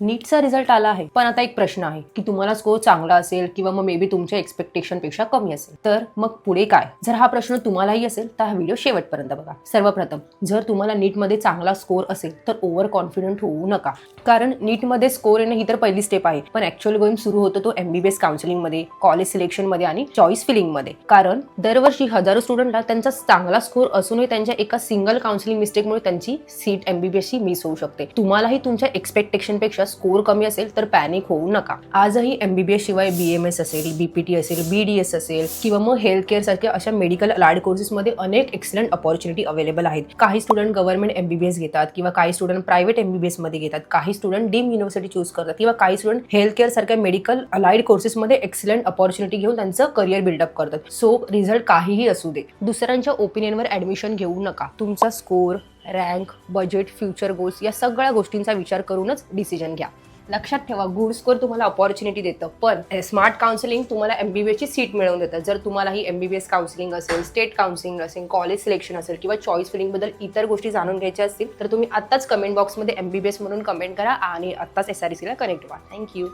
नीटचा result आला आहे, पण आता एक प्रश्न आहे की तुम्हाला स्कोर चांगला असेल किंवा मग मे बी तुमच्या एक्सपेक्टेशन पेक्षा कमी असेल, तर मग पुढे काय? जर हा प्रश्न तुम्हालाही असेल तर हा व्हिडिओ शेवटपर्यंत बघा. सर्वप्रथम, जर तुम्हाला नीटमध्ये चांगला स्कोर असेल तर ओव्हर कॉन्फिडंट होऊ नका, कारण नीटमध्ये स्कोर येणं ही तर पहिली स्टेप आहे, पण ऍक्च्युअल गोईंग सुरू होतो तो MBBS काउन्सिलिंग मध्ये, कॉलेज सिलेक्शन मध्ये आणि चॉईस फिलिंग मध्ये. कारण दरवर्षी हजारो स्टुडंटला त्यांचा चांगला स्कोर असूनही त्यांच्या एका सिंगल काउन्सिलिंग मिस्टेकमुळे त्यांची सीट MBBS ची मिस होऊ शकते. तुम्हालाही तुमच्या एक्सपेक्टेशन पेक्षा स्कोर कमी असेल तर पॅनिक होऊ नका. आजही MBBS शिवाय BMS असेल, BPT असेल, BDS असेल किंवा मग हेल्थ केअर सारख्या अशा मेडिकल अलाइड कोर्सेसमध्ये अनेक एक्सलंट अपॉर्च्युनिटी अवेलेबल आहेत. काही स्टुडंट गव्हर्नमेंट MBBS घेतात किंवा काही स्टुडंट प्रायव्हेट MBBS मध्ये घेतात, काही स्टुडंट डीम युनिव्हर्सिटी चूज करतात किंवा काही स्टुडंट हेल्थ केअर सारख्या मेडिकल अलाइड कोर्सेसमध्ये एक्सलंट अपॉर्च्युनिटी घेऊन त्यांचं करिअर बिल्डअप करतात. सो रिझल्ट काहीही असू दे, दुसऱ्यांच्या ओपिनियनवर ऍडमिशन घेऊ नका. तुमचा score, rank, budget, future goals या सगळ्या गोष्टींचा विचार करूनच डिसिजन घ्या. लक्षात ठेवा, गुड स्कोर तुम्हाला अपॉर्च्युनिटी देतं, पण स्मार्ट काउन्सिलिंग तुम्हाला MBBS ची सीट मिळवून देतं. जर तुम्हाला ही MBBS काउन्सिलिंग असेल, स्टेट काउन्सिलिंग असेल, कॉलेज सिलेक्शन असेल किंवा चॉईस फिलिंग बद्दल इतर गोष्टी जाणून घ्यायच्या असतील तर तुम्ही आत्ताच कमेंट बॉक्समध्ये MBBS म्हणून कमेंट करा आणि आत्ताच SREC ला कनेक्ट व्हा. थँक्यू.